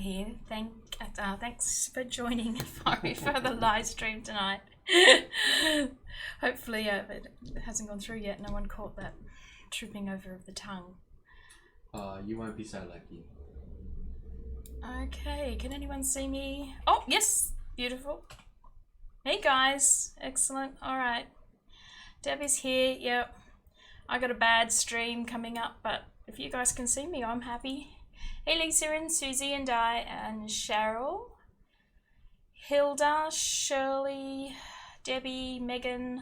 here. Thanks for joining for the live stream tonight. Hopefully it hasn't gone through yet. No one caught that tripping over of the tongue. You won't be so lucky. Okay, can anyone see me? Oh, yes, beautiful. Hey guys, excellent. All right, Debbie's here. Yep, I got a bad stream coming up, but if you guys can see me, I'm happy. Hey Lisa and Susie and Di and Cheryl, Hilda, Shirley, Debbie, Megan,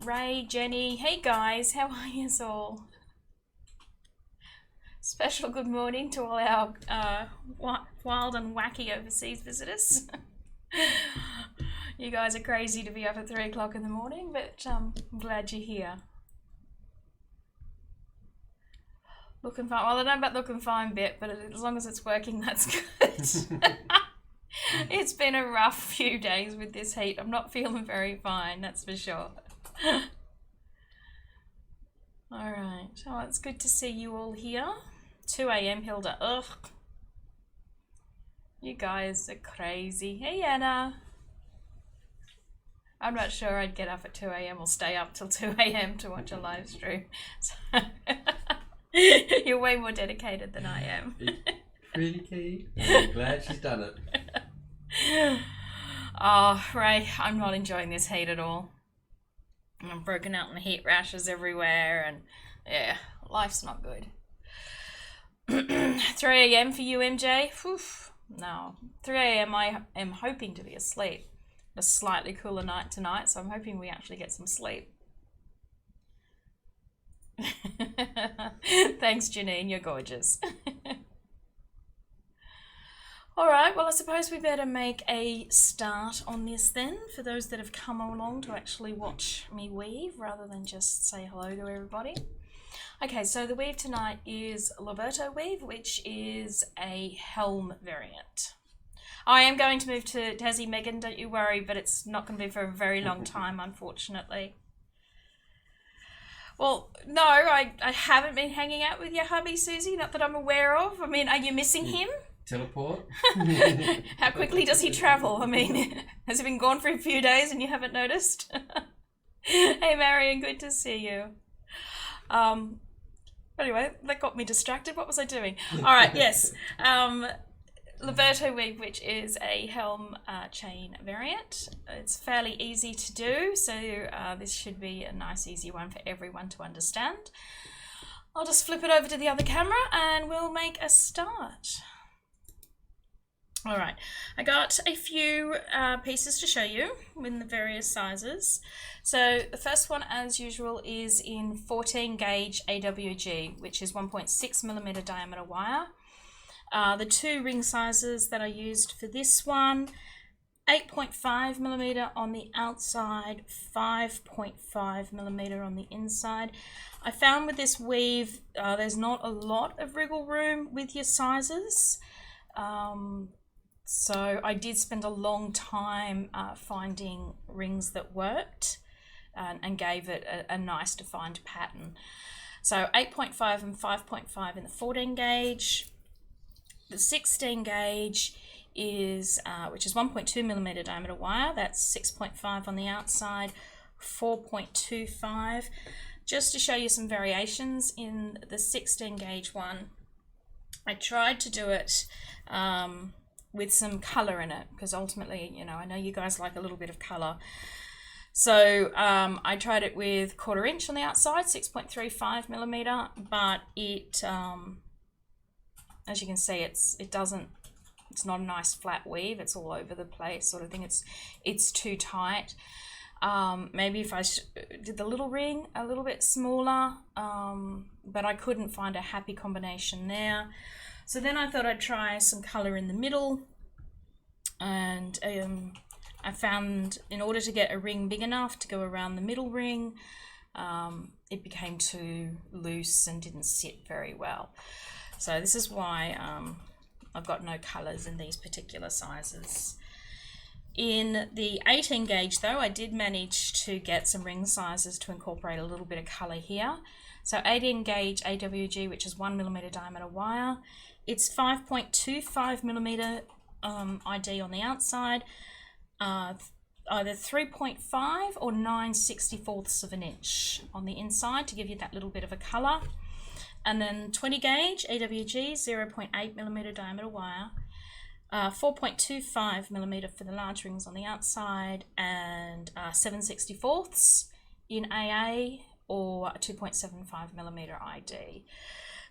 Ray, Jenny. Hey guys, how are you all? Special good morning to all our wild and wacky overseas visitors. You guys are crazy to be up at 3 o'clock in the morning, but I'm glad you're here. Looking fine. Well, I don't know about looking fine bit, but as long as it's working, that's good. It's been a rough few days with this heat. I'm not feeling very fine, that's for sure. All right. Oh, it's good to see you all here. 2 a.m. Hilda. Ugh. You guys are crazy. Hey, Anna. I'm not sure I'd get up at 2 a.m. or stay up till 2 a.m. to watch a live stream. So you're way more dedicated than I am. Pretty key. I'm glad she's done it. Oh, Ray, I'm not enjoying this heat at all. I'm broken out in heat rashes everywhere, and yeah, life's not good. 3 a.m. for you, MJ? Oof. No. 3 a.m. I am hoping to be asleep. A slightly cooler night tonight, so I'm hoping we actually get some sleep. Thanks, Janine. You're gorgeous. All right, well, I suppose we better make a start on this then, for those that have come along to actually watch me weave rather than just say hello to everybody. Okay, so the weave tonight is Liberto weave, which is a helm variant. I am going to move to Tassie, Megan, don't you worry, but it's not going to be for a very long time, unfortunately. Well, no, I haven't been hanging out with your hubby, Susie, not that I'm aware of. I mean, are you missing him? Teleport? How quickly does he travel? I mean, has he been gone for a few days and you haven't noticed? Hey, Marion, good to see you. Anyway, that got me distracted. What was I doing? All right, yes. Liberto weave, which is a helm chain variant. It's fairly easy to do, so this should be a nice easy one for everyone to understand. I'll just flip it over to the other camera and we'll make a start. All right, I got a few pieces to show you in the various sizes. So the first one, as usual, is in 14 gauge AWG, which is 1.6 millimeter diameter wire. The two ring sizes that I used for this one, 8.5 millimeter on the outside, 5.5 millimeter on the inside. I found with this weave, there's not a lot of wriggle room with your sizes. So I did spend a long time finding rings that worked and gave it a nice defined pattern. So 8.5 and 5.5 in the 14 gauge. The 16 gauge is, which is 1.2 millimeter diameter wire. That's 6.5 on the outside, 4.25. Just to show you some variations in the 16 gauge one, I tried to do it with some color in it, because ultimately, you know, I know you guys like a little bit of color. So I tried it with 1/4 inch on the outside, 6.35 millimeter, but it, as you can see, it's not a nice flat weave. It's all over the place sort of thing. It's too tight. Maybe if I did the little ring a little bit smaller, but I couldn't find a happy combination there. So then I thought I'd try some color in the middle, and I found in order to get a ring big enough to go around the middle ring, it became too loose and didn't sit very well. So this is why I've got no colors in these particular sizes. In the 18 gauge though, I did manage to get some ring sizes to incorporate a little bit of color here. So 18 gauge AWG, which is 1mm diameter wire. It's 5.25mm ID on the outside, either 3.5 or 9/64 of an inch on the inside to give you that little bit of a colour. And then 20 gauge AWG, 0.8mm diameter wire, 4.25mm for the large rings on the outside, and 7/64 in AA or 2.75mm ID.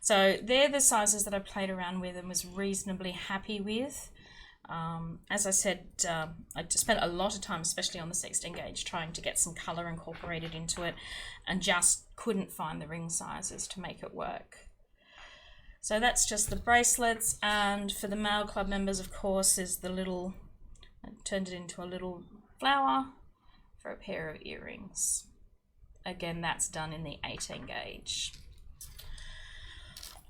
So they're the sizes that I played around with and was reasonably happy with. As I said, I spent a lot of time, especially on the 16 gauge, trying to get some colour incorporated into it and just couldn't find the ring sizes to make it work. So that's just the bracelets, and for the Maille Club members, of course, is the little, I turned it into a little flower for a pair of earrings. Again, that's done in the 18 gauge.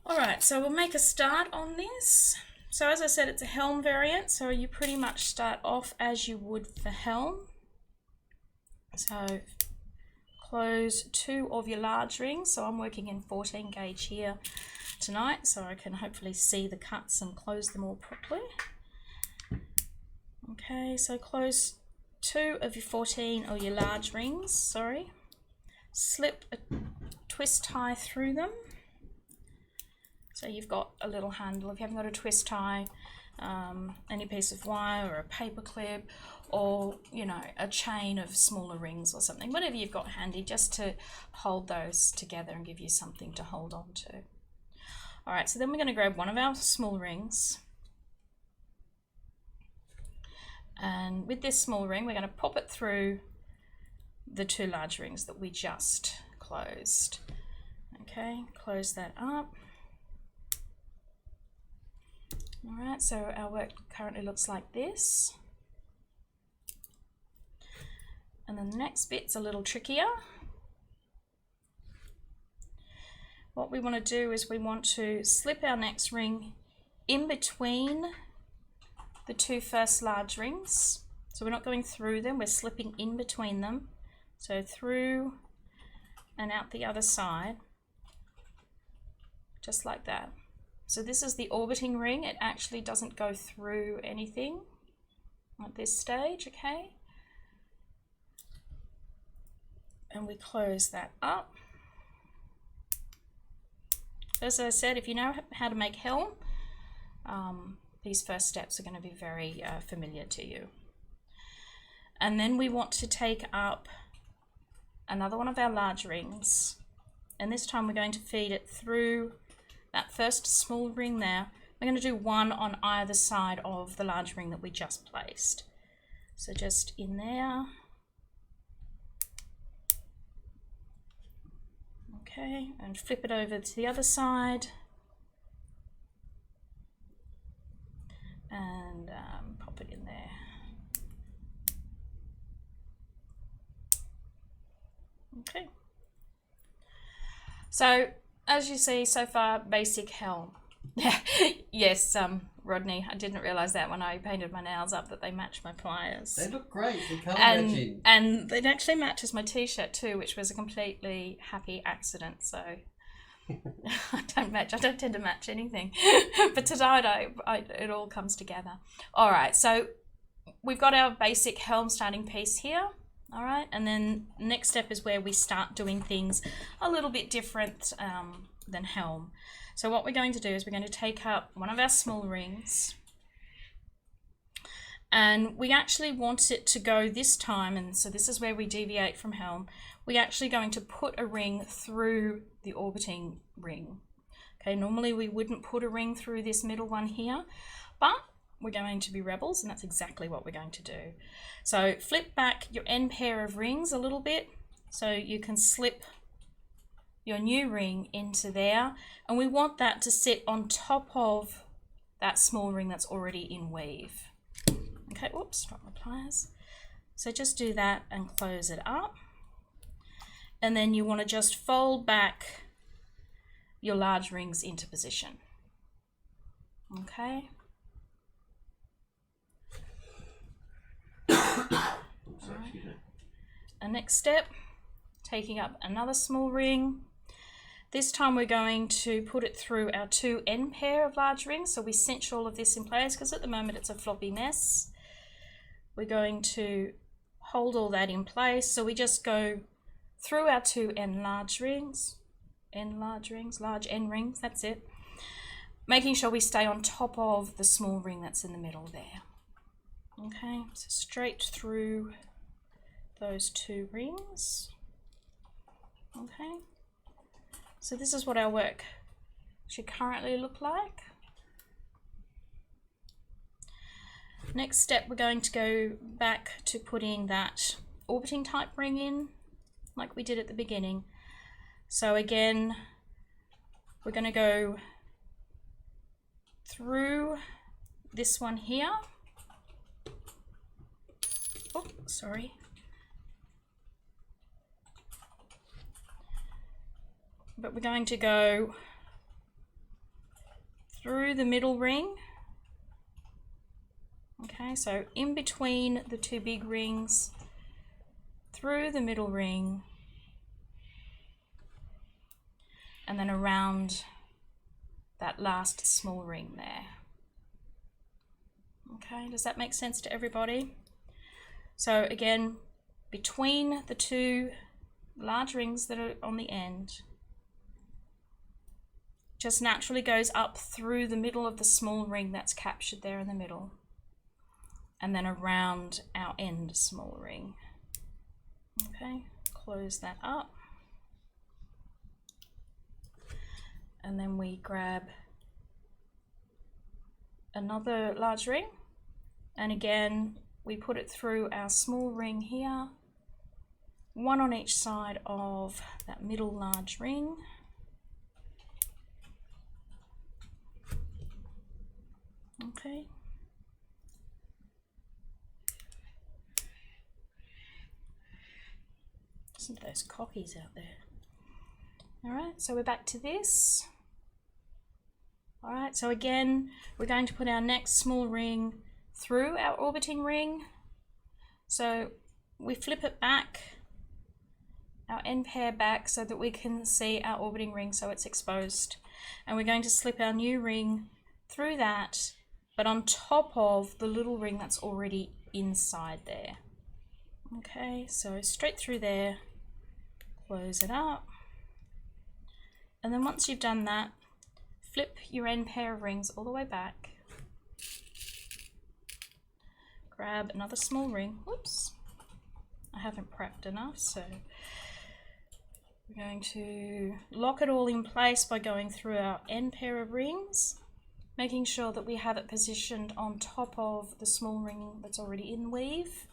Alright, so we'll make a start on this. So as I said, it's a helm variant, so you pretty much start off as you would for helm. So close 2 of your large rings. So I'm working in 14 gauge here tonight, so I can hopefully see the cuts and close them all properly. Okay, so close 2 of your 14 or your large rings, sorry. Slip a twist tie through them. So you've got a little handle. If you haven't got a twist tie, any piece of wire or a paper clip, or a chain of smaller rings or something, whatever you've got handy, just to hold those together and give you something to hold on to. All right, so then we're going to grab one of our small rings, and with this small ring, we're going to pop it through the 2 large rings that we just closed. Okay, close that up. Alright, so our work currently looks like this. And then the next bit's a little trickier. What we want to do is we want to slip our next ring in between the 2 first large rings. So we're not going through them, we're slipping in between them. So through and out the other side, just like that. So this is the orbiting ring. It actually doesn't go through anything at this stage, okay? And we close that up. As I said, if you know how to make helm, these first steps are going to be very familiar to you. And then we want to take up another one of our large rings, and this time we're going to feed it through that first small ring there. We're going to do 1 on either side of the large ring that we just placed. So just in there. Okay, and flip it over to the other side. And pop it in there. Okay. So, as you see so far, basic helm. Yes, Rodney, I didn't realise that when I painted my nails up that they match my pliers. They look great, the colour matching. And it actually matches my t-shirt too, which was a completely happy accident, so I don't tend to match anything. But tonight it all comes together. Alright, so we've got our basic helm starting piece here. All right, and then next step is where we start doing things a little bit different than helm. So what we're going to do is we're going to take up one of our small rings, and we actually want it to go this time, and so this is where we deviate from helm. We're actually going to put a ring through the orbiting ring. Okay, normally we wouldn't put a ring through this middle one here, but we're going to be rebels, and that's exactly what we're going to do. So flip back your end pair of rings a little bit so you can slip your new ring into there, and we want that to sit on top of that small ring that's already in weave. Okay, whoops, drop my pliers. So just do that and close it up, and then you want to just fold back your large rings into position. Okay. And next step, taking up another small ring, This time we're going to put it through our 2 end pair of large rings, so we cinch all of this in place because at the moment it's a floppy mess. We're going to hold all that in place, so we just go through our 2 large end rings, that's it. Making sure we stay on top of the small ring that's in the middle there. Okay, so straight through those 2 rings. Okay, so this is what our work should currently look like. Next step, we're going to go back to putting that orbiting type ring in like we did at the beginning. So again, we're going to go through this one here. Oh, sorry. But we're going to go through the middle ring. Okay, so in between the 2 big rings, through the middle ring, and then around that last small ring there. Okay, does that make sense to everybody? So again, between the 2 large rings that are on the end, just naturally goes up through the middle of the small ring that's captured there in the middle, and then around our end small ring. Okay, close that up. And then we grab another large ring, and again we put it through our small ring here, 1 on each side of that middle large ring. Okay. Listen to those cockies out there. Alright, so we're back to this. Alright, so again, we're going to put our next small ring through our orbiting ring. So we flip it back, our end pair back, so that we can see our orbiting ring so it's exposed. And we're going to slip our new ring through that, but on top of the little ring that's already inside there. Okay, so straight through there, close it up. And then once you've done that, flip your end pair of rings all the way back. Grab another small ring. Whoops, I haven't prepped enough, so we're going to lock it all in place by going through our end pair of rings, making sure that we have it positioned on top of the small ring that's already in weave.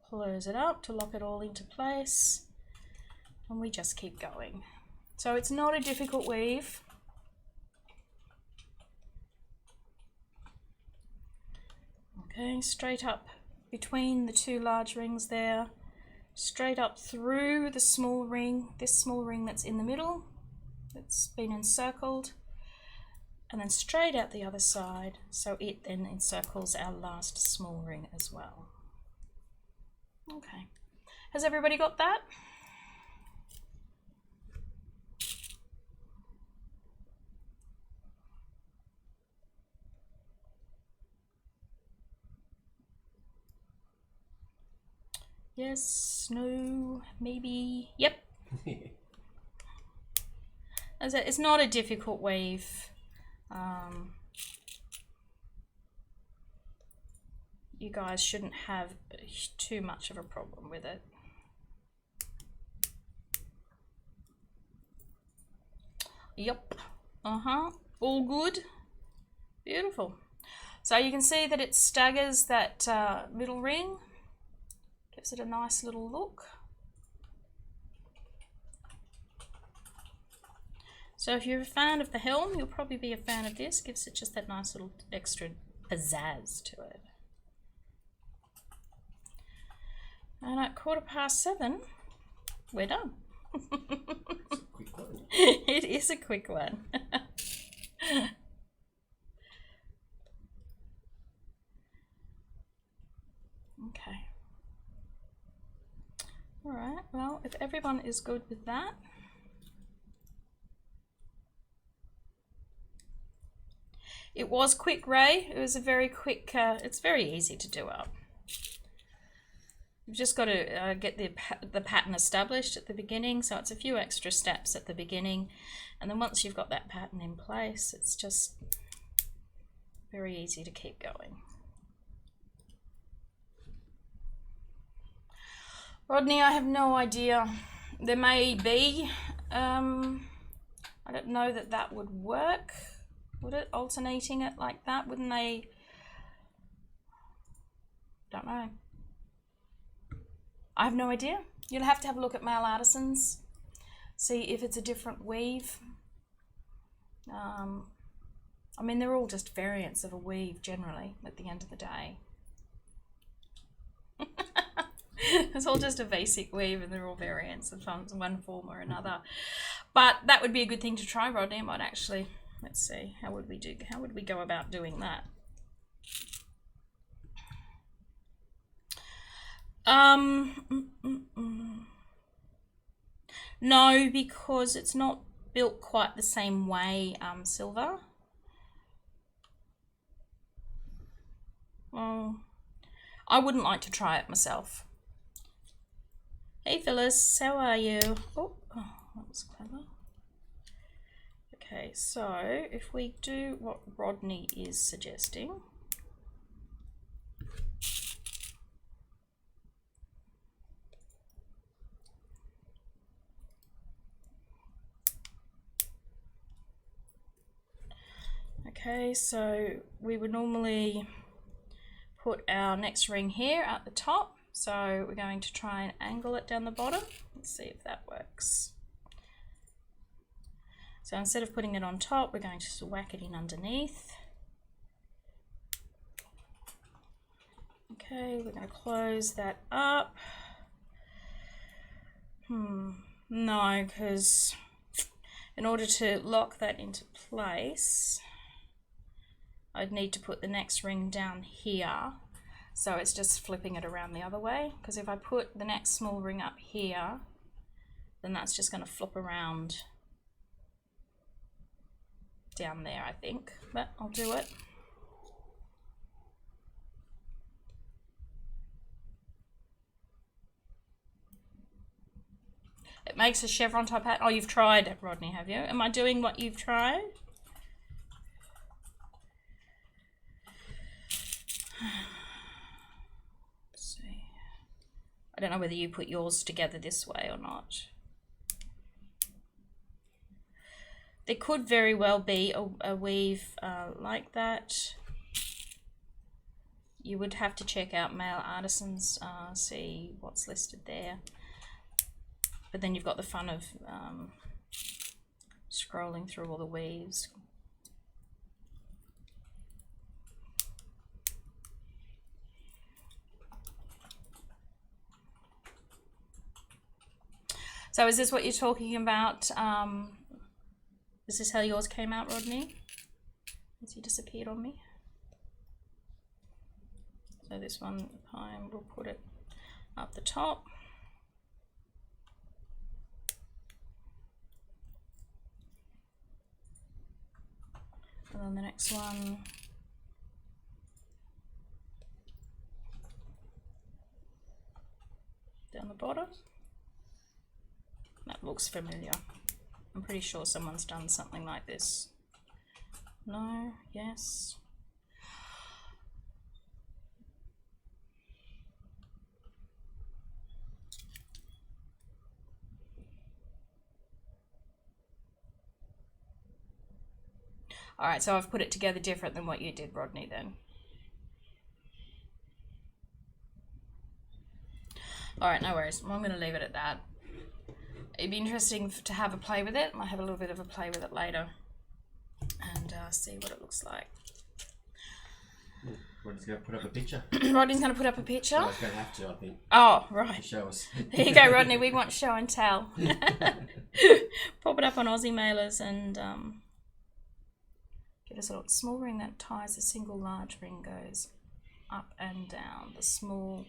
Close it up to lock it all into place, and we just keep going. So it's not a difficult weave. Okay, straight up between the 2 large rings there, straight up through the small ring, this small ring that's in the middle, that's been encircled, and then straight out the other side, so it then encircles our last small ring as well. Okay, has everybody got that? Yes, no, maybe, yep. As it's not a difficult weave. You guys shouldn't have too much of a problem with it. Yep, all good, beautiful. So you can see that it staggers that middle ring, gives it a nice little look. So if you're a fan of the helm, you'll probably be a fan of this. Gives it just that nice little extra pizzazz to it. And at 7:15, we're done. It's a quick one. It is a quick one. Okay. All right, well, if everyone is good with that, It was quick, Ray. It was a very quick, it's very easy to do up. You've just got to get the pattern established at the beginning, so it's a few extra steps at the beginning, and then once you've got that pattern in place, it's just very easy to keep going. Rodney, I have no idea. There may be, I don't know that that would work. Would it, alternating it like that? Wouldn't they? Don't know. I have no idea. You'll have to have a look at Maille Artisans, see if it's a different weave. I mean, they're all just variants of a weave generally at the end of the day. It's all just a basic weave and they're all variants of one form or another. But that would be a good thing to try, Rodney. I might actually, let's see, how would we go about doing that? No, because it's not built quite the same way, Silver. Well, I wouldn't like to try it myself. Hey Phyllis, how are you? Oh, that was clever. Okay, so if we do what Rodney is suggesting, okay, so we would normally put our next ring here at the top. So we're going to try and angle it down the bottom. Let's see if that works. So instead of putting it on top, we're going to just whack it in underneath. Okay, we're going to close that up. No, because in order to lock that into place, I'd need to put the next ring down here. So it's just flipping it around the other way, because if I put the next small ring up here, then that's just going to flop around down there, I think, but I'll do it. It makes a chevron type hat. Oh, you've tried it, Rodney, have you? Am I doing what you've tried? I don't know whether you put yours together this way or not. There could very well be a weave like that. You would have to check out Maille Artisans, see what's listed there. But then you've got the fun of scrolling through all the weaves. So is this what you're talking about? Is this how yours came out, Rodney? Has he disappeared on me? So this one time we'll put it up the top. And then the next one. Down the bottom. That looks familiar. I'm pretty sure someone's done something like this. No, yes. All right, so I've put it together different than what you did, Rodney, then. All right, no worries. I'm going to leave it at that. It'd be interesting to have a play with it. I might have a little bit of a play with it later and see what it looks like. Rodney's going to put up a picture. Rodney's going to put up a picture? No, he's going to have to, I think. Oh, right. To show us. There you go, Rodney. We want show and tell. Pop it up on Aussie Mailers and give us a little small ring that ties a single large ring goes up and down. The small,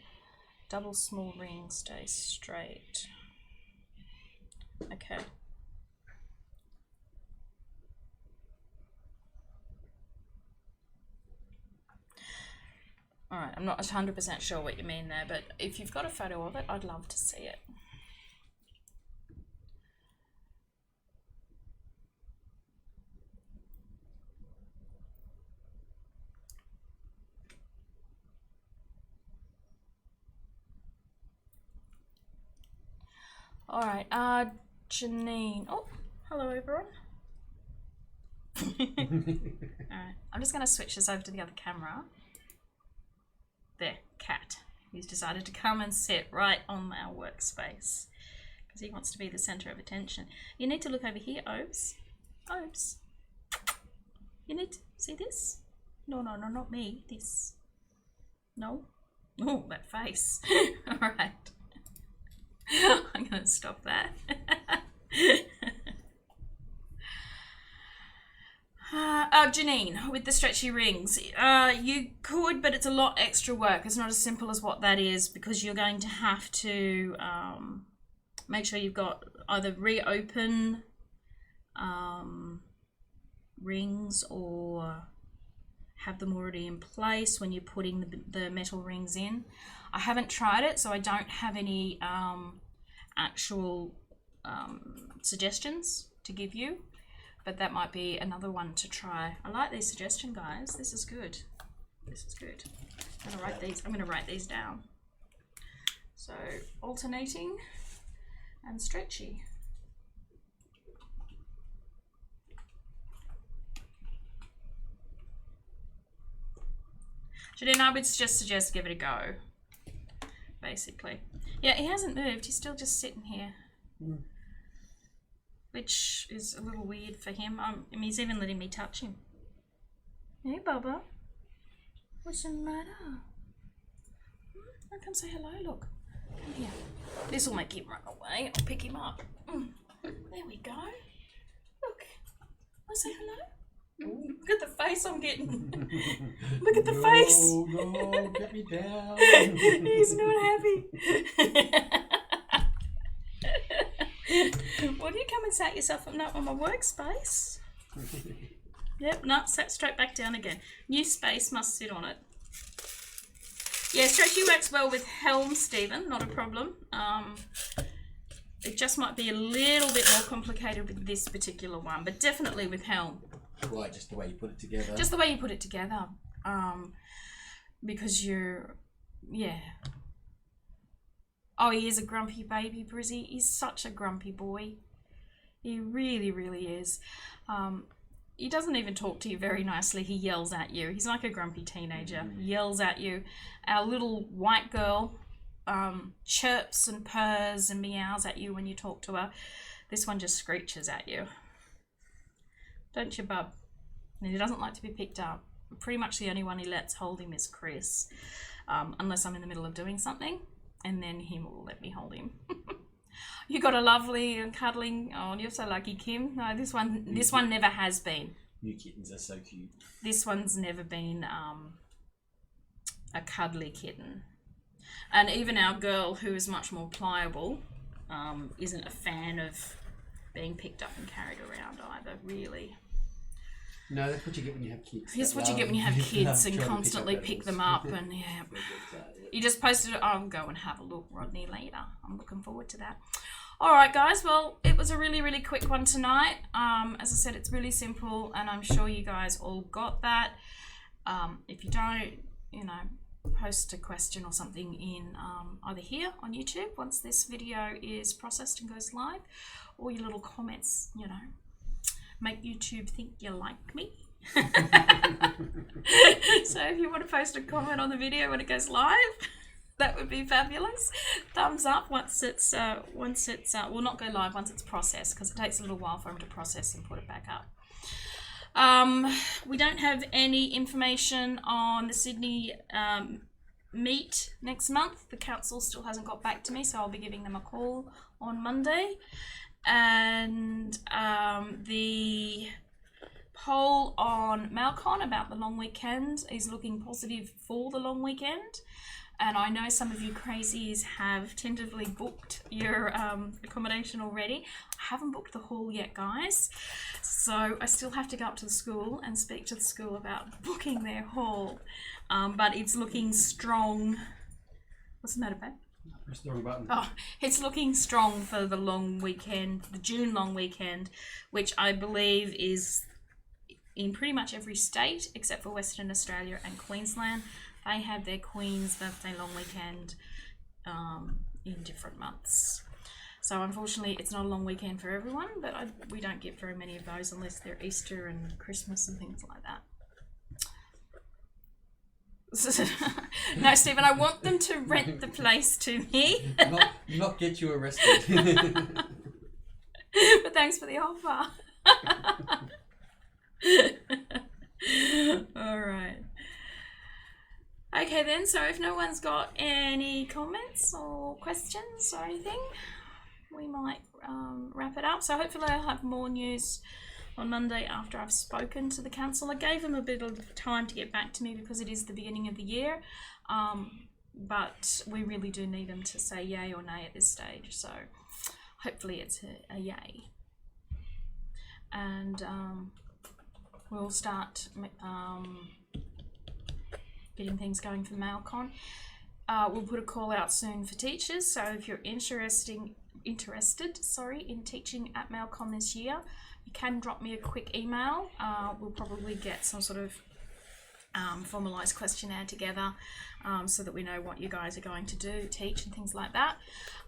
double small ring stays straight. Okay. All right, I'm not 100% sure what you mean there, but if you've got a photo of it, I'd love to see it. All right, Janine. Oh, hello everyone. Alright, I'm just going to switch this over to the other camera. There, cat. He's decided to come and sit right on our workspace because he wants to be the centre of attention. You need to look over here, Obes. Obes. You need to see this? No, no, no, not me. This. No? Oh, that face. Alright. I'm going to stop that. Janine, with the stretchy rings, you could, but it's a lot extra work. It's not as simple as what that is because you're going to have to make sure you've got either reopen rings or have them already in place when you're putting the metal rings in. I haven't tried it, so I don't have any actual suggestions to give you. But that might be another one to try. I like these suggestions, guys. This is good. This is good. I'm gonna write these down. So alternating and stretchy. Janine, I would just suggest give it a go. Basically. Yeah, he hasn't moved. He's still just sitting here. Which is a little weird for him. I mean, he's even letting me touch him. Hey, Bubba. What's the matter? Come say hello, look. Come here. This will make him run away. I'll pick him up. There we go. Look. I'll say hello. Ooh, look at the face I'm getting. Look at the face. No, get me down. He's not happy. Well, you come and sat yourself on my workspace. Yep, no, sat straight back down again. New space, must sit on it. Yeah, stretchy works well with helm, Stephen, not a problem. It just might be a little bit more complicated with this particular one, but definitely with helm. Right, just the way you put it together. Just the way you put it together. Because you're, yeah. Oh, he is a grumpy baby, Brizzy. He's such a grumpy boy. He really, really is. He doesn't even talk to you very nicely. He yells at you. He's like a grumpy teenager. He yells at you. Our little white girl chirps and purrs and meows at you when you talk to her. This one just screeches at you. Don't you, bub? And he doesn't like to be picked up. Pretty much the only one he lets hold him is Chris. Unless I'm in the middle of doing something. And then he will let me hold him. You got a lovely and cuddling. Oh, you're so lucky, Kim. No, this one never has been. New kittens are so cute. This one's never been a cuddly kitten. And even our girl, who is much more pliable, isn't a fan of being picked up and carried around either, really. No, that's what you get when you have kids. That's what you get when you have kids and constantly pick them up and yeah. You just posted it. I'll go and have a look, Rodney, later. I'm looking forward to that. All right, guys. Well, it was a really, really quick one tonight. As I said, it's really simple, and I'm sure you guys all got that. If you don't, you know, post a question or something in either here on YouTube once this video is processed and goes live, or your little comments, you know, make YouTube think you like me. So if you want to post a comment on the video when it goes live, that would be fabulous. Thumbs up once it's will not go live once it's processed, because it takes a little while for them to process and put it back up. We don't have any information on the Sydney meet next month. The council still hasn't got back to me, so I'll be giving them a call on Monday. And the poll on Malcon about the long weekend is looking positive for the long weekend. And I know some of you crazies have tentatively booked your accommodation already. I haven't booked the hall yet, guys. So I still have to go up to the school and speak to the school about booking their hall. But it's looking strong. What's the matter, babe? Press the wrong button. Oh, it's looking strong for the long weekend, the June long weekend, which I believe is in pretty much every state except for Western Australia and Queensland. They have their Queen's Birthday long weekend in different months. So unfortunately, it's not a long weekend for everyone, but we don't get very many of those unless they're Easter and Christmas and things like that. No, Stephen, I want them to rent the place to me. not get you arrested. But thanks for the offer. All right. Okay then, so if no one's got any comments or questions or anything, we might wrap it up. So hopefully I'll have more news on Monday after I've spoken to the council. I gave them a bit of time to get back to me because it is the beginning of the year, but we really do need them to say yay or nay at this stage, so hopefully it's a yay. And we'll start getting things going for MailleCon. We'll put a call out soon for teachers, so if you're interested in teaching at MailleCon this year, you can drop me a quick email. We'll probably get some sort of formalised questionnaire together so that we know what you guys are going to do, teach and things like that.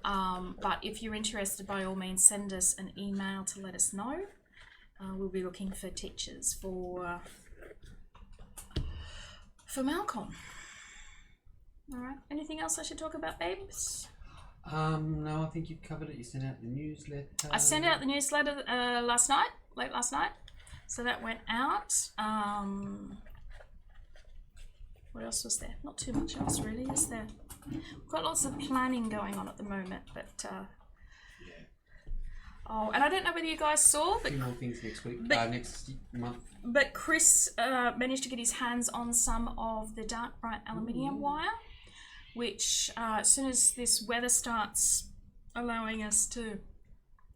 But if you're interested, by all means, send us an email to let us know. We'll be looking for teachers for MailleCon. All right. Anything else I should talk about, babes? No, I think you've covered it. You sent out the newsletter. I sent out the newsletter late last night. So that went out. What else was there? Not too much else really, is there? We've got lots of planning going on at the moment, but oh, and I don't know whether you guys saw, but a few more things next week, next month. But Chris managed to get his hands on some of the dark bright aluminium wire, which as soon as this weather starts allowing us to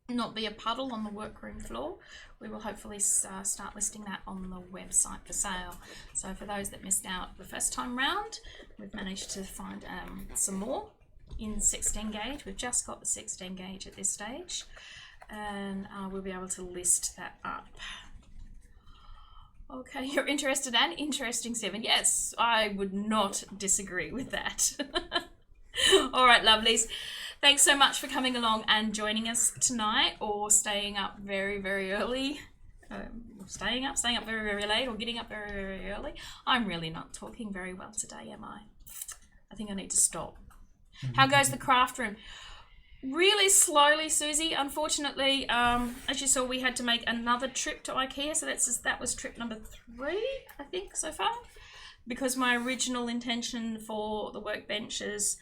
not be a puddle on the workroom floor, we will hopefully start listing that on the website for sale. So for those that missed out the first time round, we've managed to find some more in 16 gauge. We've just got the 16 gauge at this stage, and we'll be able to list that up. Okay, you're interested and interesting, Stephen. Yes, I would not disagree with that. All right, lovelies. Thanks so much for coming along and joining us tonight, or staying up very, very early. Staying up very, very late, or getting up very, very early. I'm really not talking very well today, am I? I think I need to stop. How goes the craft room? Really slowly, Susie. Unfortunately, as you saw, we had to make another trip to IKEA, so that was trip number 3, I think, so far, because my original intention for the workbenches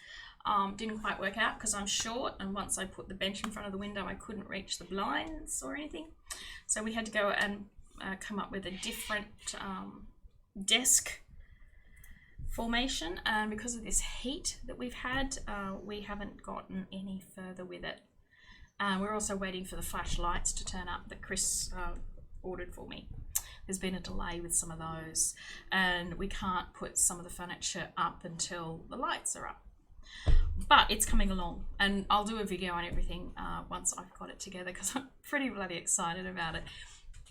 didn't quite work out because I'm short, and once I put the bench in front of the window, I couldn't reach the blinds or anything. So we had to go and come up with a different desk formation, and because of this heat that we've had, we haven't gotten any further with it. We're also waiting for the flashlights to turn up that Chris ordered for me. There's been a delay with some of those, and we can't put some of the furniture up until the lights are up. But it's coming along, and I'll do a video on everything once I've got it together, because I'm pretty bloody excited about it.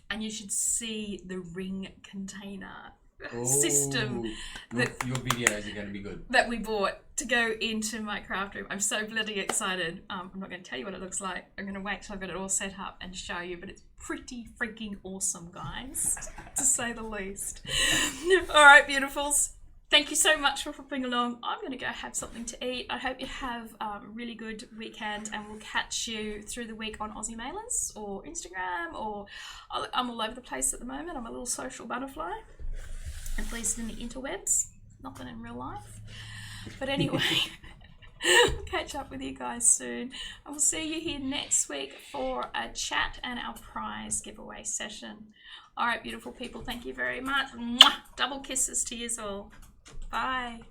And you should see the ring container system that your videos are going to be good, that we bought to go into my craft room. I'm so bloody excited. I'm not going to tell you what it looks like. I'm going to wait till I've got it all set up and show you, but it's pretty freaking awesome, guys, to say the least. All right, beautifuls. Thank you so much for popping along. I'm going to go have something to eat. I hope you have a really good weekend, and we'll catch you through the week on Aussie Mailers or Instagram, or I'm all over the place at the moment. I'm a little social butterfly, at least in the interwebs, not that in real life. But anyway, I'll catch up with you guys soon. I will see you here next week for a chat and our prize giveaway session. All right, beautiful people, thank you very much. Mwah! Double kisses to you all. Bye.